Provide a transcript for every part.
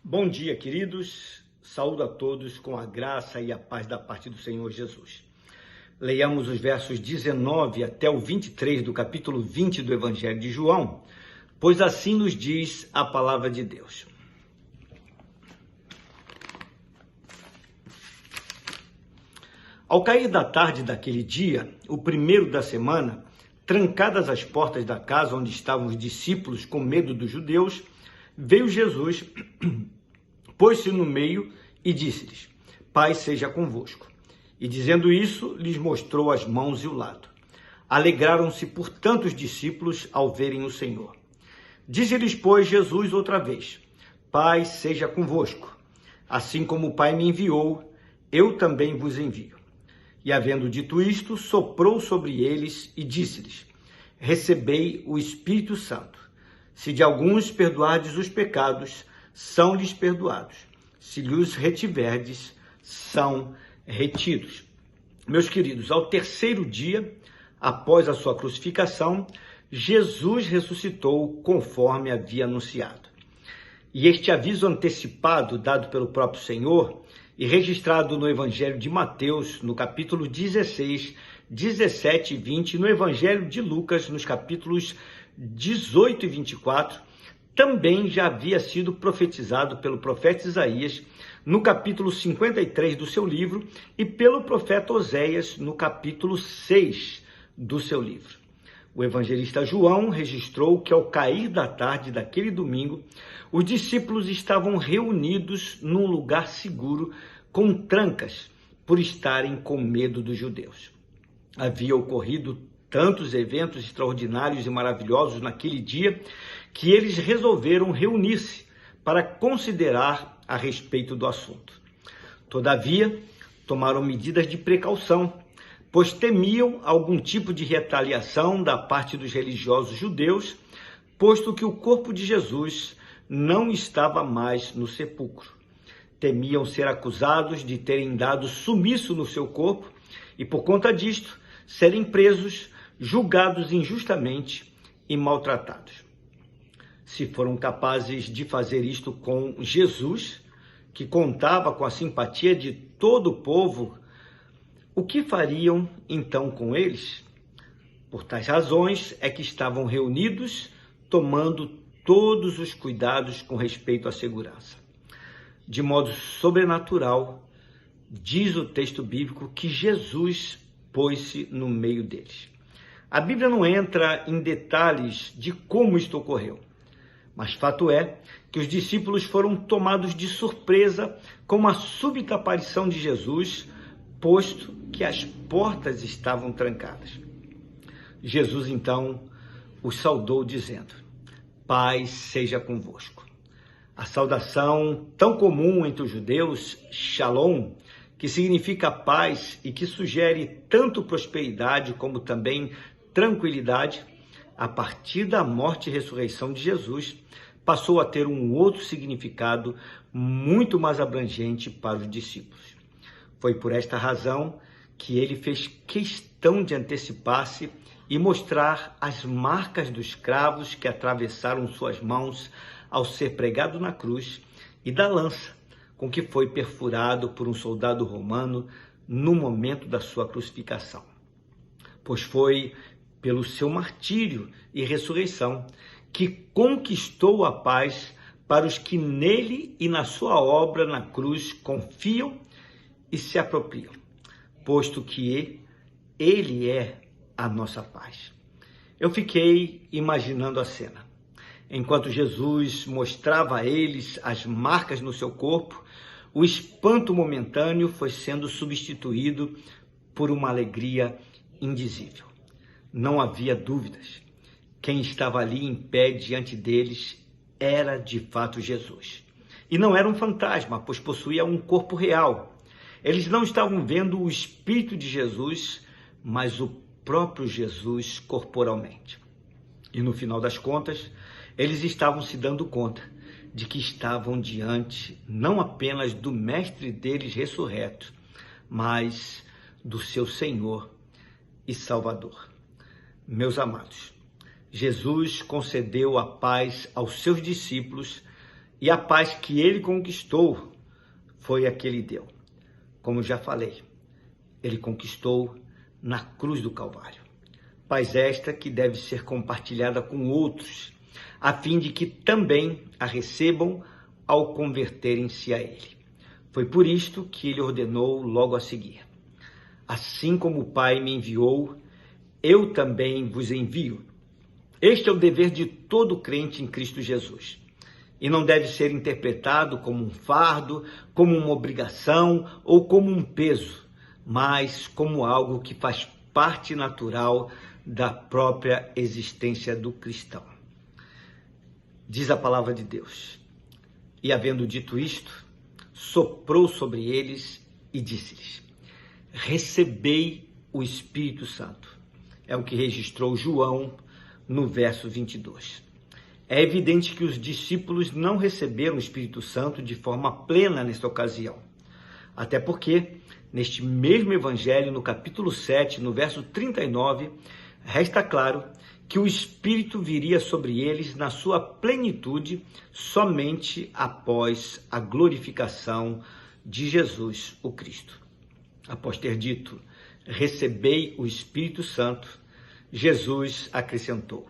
Bom dia, queridos. Saúdo a todos com a graça e a paz da parte do Senhor Jesus. Leiamos os versos 19 até o 23 do capítulo 20 do Evangelho de João, pois assim nos diz a palavra de Deus. Ao cair da tarde daquele dia, o primeiro da semana, trancadas as portas da casa onde estavam os discípulos com medo dos judeus, veio Jesus, pôs-se no meio e disse-lhes: Paz seja convosco. E dizendo isso, lhes mostrou as mãos e o lado. Alegraram-se, portanto, os discípulos ao verem o Senhor. Disse-lhes, pois, Jesus outra vez: Paz seja convosco. Assim como o Pai me enviou, eu também vos envio. E havendo dito isto, soprou sobre eles e disse-lhes: Recebei o Espírito Santo. Se de alguns perdoardes os pecados, são-lhes perdoados. Se lhes retiverdes, são retidos. Meus queridos, ao terceiro dia, após a sua crucificação, Jesus ressuscitou conforme havia anunciado. E este aviso antecipado, dado pelo próprio Senhor, e registrado no Evangelho de Mateus, no capítulo 16, 17 e 20, e no Evangelho de Lucas, nos capítulos 18 e 24, também já havia sido profetizado pelo profeta Isaías, no capítulo 53 do seu livro, e pelo profeta Oséias, no capítulo 6 do seu livro. O evangelista João registrou que, ao cair da tarde daquele domingo, os discípulos estavam reunidos num lugar seguro, com trancas, por estarem com medo dos judeus. Havia ocorrido tantos eventos extraordinários e maravilhosos naquele dia, que eles resolveram reunir-se para considerar a respeito do assunto. Todavia, tomaram medidas de precaução, pois temiam algum tipo de retaliação da parte dos religiosos judeus, posto que o corpo de Jesus não estava mais no sepulcro. Temiam ser acusados de terem dado sumiço no seu corpo e, por conta disto, serem presos, julgados injustamente e maltratados. Se foram capazes de fazer isto com Jesus, que contava com a simpatia de todo o povo, o que fariam então com eles? Por tais razões é que estavam reunidos, tomando todos os cuidados com respeito à segurança. De modo sobrenatural, diz o texto bíblico que Jesus pôs-se no meio deles. A Bíblia não entra em detalhes de como isto ocorreu, mas fato é que os discípulos foram tomados de surpresa com a súbita aparição de Jesus, posto que as portas estavam trancadas. Jesus, então, os saudou dizendo: Paz seja convosco. A saudação tão comum entre os judeus, Shalom, que significa paz e que sugere tanto prosperidade como também tranquilidade, a partir da morte e ressurreição de Jesus, passou a ter um outro significado muito mais abrangente para os discípulos. Foi por esta razão que ele fez questão de antecipar-se e mostrar as marcas dos cravos que atravessaram suas mãos ao ser pregado na cruz e da lança com que foi perfurado por um soldado romano no momento da sua crucificação. Pois foi pelo seu martírio e ressurreição que conquistou a paz para os que nele e na sua obra na cruz confiam e se apropriam, posto que ele é a nossa paz. Eu fiquei imaginando a cena. Enquanto Jesus mostrava a eles as marcas no seu corpo, o espanto momentâneo foi sendo substituído por uma alegria indizível. Não havia dúvidas. Quem estava ali em pé diante deles era de fato Jesus. E não era um fantasma, pois possuía um corpo real. Eles não estavam vendo o Espírito de Jesus, mas o próprio Jesus corporalmente. E no final das contas, eles estavam se dando conta de que estavam diante não apenas do Mestre deles ressurreto, mas do seu Senhor e Salvador. Meus amados, Jesus concedeu a paz aos seus discípulos E a paz que ele conquistou foi a que ele deu. Como já falei, ele conquistou na cruz do Calvário. Paz esta que deve ser compartilhada com outros, a fim de que também a recebam ao converterem-se a ele. Foi por isto que ele ordenou logo a seguir: assim como o Pai me enviou, eu também vos envio. Este é o dever de todo crente em Cristo Jesus. E não deve ser interpretado como um fardo, como uma obrigação ou como um peso, mas como algo que faz parte natural da própria existência do cristão. Diz a palavra de Deus: e havendo dito isto, soprou sobre eles e disse-lhes: recebei o Espírito Santo. É o que registrou João no verso 22. É evidente que os discípulos não receberam o Espírito Santo de forma plena nesta ocasião. Até porque, neste mesmo evangelho, no capítulo 7, no verso 39, resta claro que o Espírito viria sobre eles na sua plenitude somente após a glorificação de Jesus, o Cristo. Após ter dito: recebei o Espírito Santo, Jesus acrescentou: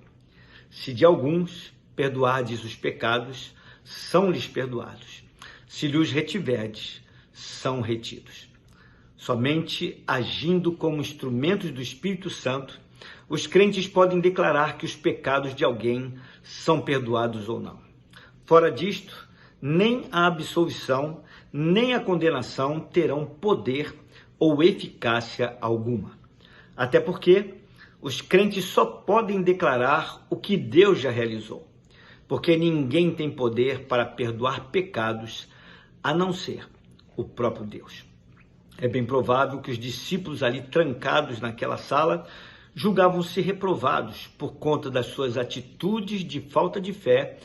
se de alguns perdoardes os pecados, são-lhes perdoados. Se lhes retiverdes, são retidos. Somente agindo como instrumentos do Espírito Santo, os crentes podem declarar que os pecados de alguém são perdoados ou não. Fora disto, nem a absolvição, nem a condenação terão poder ou eficácia alguma. Até porque os crentes só podem declarar o que Deus já realizou, porque ninguém tem poder para perdoar pecados a não ser o próprio Deus. É bem provável que os discípulos ali trancados naquela sala julgavam-se reprovados por conta das suas atitudes de falta de fé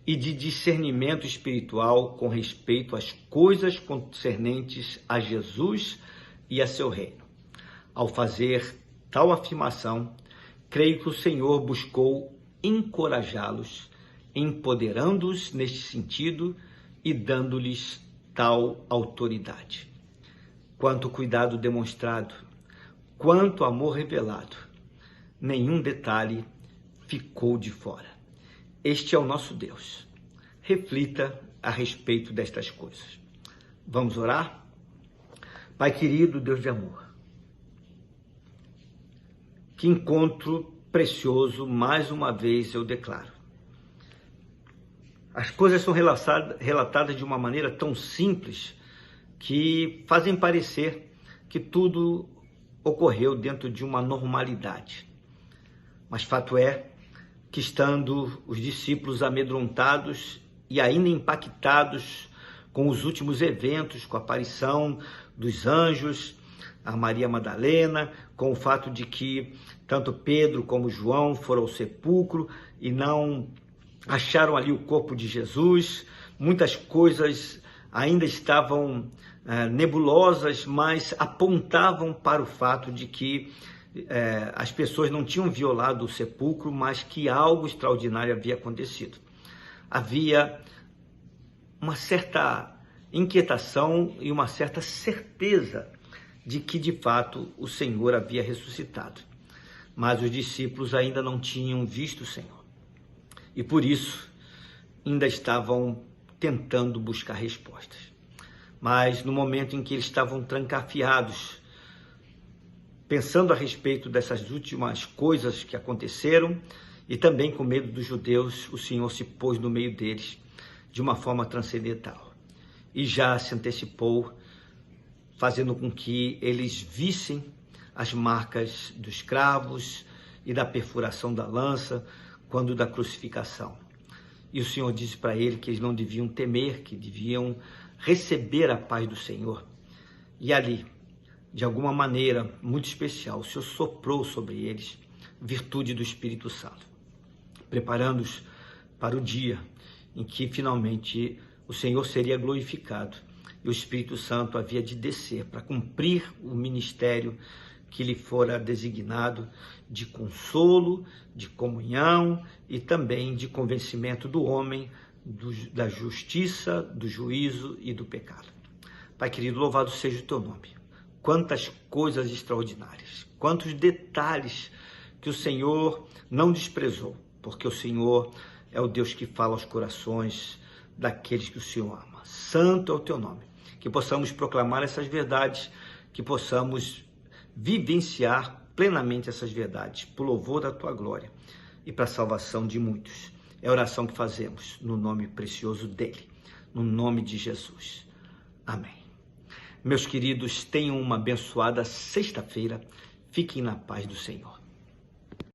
e de discernimento espiritual com respeito às coisas concernentes a Jesus e a seu reino. Ao fazer tal afirmação, creio que o Senhor buscou encorajá-los, empoderando-os neste sentido e dando-lhes tal autoridade. Quanto cuidado demonstrado, quanto amor revelado, nenhum detalhe ficou de fora. Este é o nosso Deus. Reflita a respeito destas coisas. Vamos orar? Pai querido, Deus de amor, que encontro precioso, mais uma vez eu declaro. As coisas são relatadas de uma maneira tão simples que fazem parecer que tudo ocorreu dentro de uma normalidade. Mas fato é que, estando os discípulos amedrontados e ainda impactados com os últimos eventos, com a aparição dos anjos, a Maria Madalena, com o fato de que tanto Pedro como João foram ao sepulcro e não acharam ali o corpo de Jesus, muitas coisas ainda estavam nebulosas, mas apontavam para o fato de que as pessoas não tinham violado o sepulcro, mas que algo extraordinário havia acontecido. Havia uma certa inquietação e uma certa certeza de que, de fato, o Senhor havia ressuscitado. Mas os discípulos ainda não tinham visto o Senhor. E por isso, ainda estavam tentando buscar respostas. Mas no momento em que eles estavam trancafiados, pensando a respeito dessas últimas coisas que aconteceram, e também com medo dos judeus, o Senhor se pôs no meio deles de uma forma transcendental. E já se antecipou, fazendo com que eles vissem as marcas dos cravos e da perfuração da lança, quando da crucificação. E o Senhor disse para ele que eles não deviam temer, que deviam receber a paz do Senhor. E ali, de alguma maneira muito especial, o Senhor soprou sobre eles virtude do Espírito Santo, preparando-os para o dia em que finalmente o Senhor seria glorificado e o Espírito Santo havia de descer para cumprir o ministério que lhe fora designado de consolo, de comunhão e também de convencimento do homem da justiça, do juízo e do pecado. Pai querido, louvado seja o teu nome. Quantas coisas extraordinárias, quantos detalhes que o Senhor não desprezou, porque o Senhor é o Deus que fala aos corações daqueles que o Senhor ama. Santo é o teu nome. Que possamos proclamar essas verdades, que possamos vivenciar plenamente essas verdades, por louvor da tua glória e para a salvação de muitos. É a oração que fazemos no nome precioso dele, no nome de Jesus. Amém. Meus queridos, tenham uma abençoada sexta-feira. Fiquem na paz do Senhor.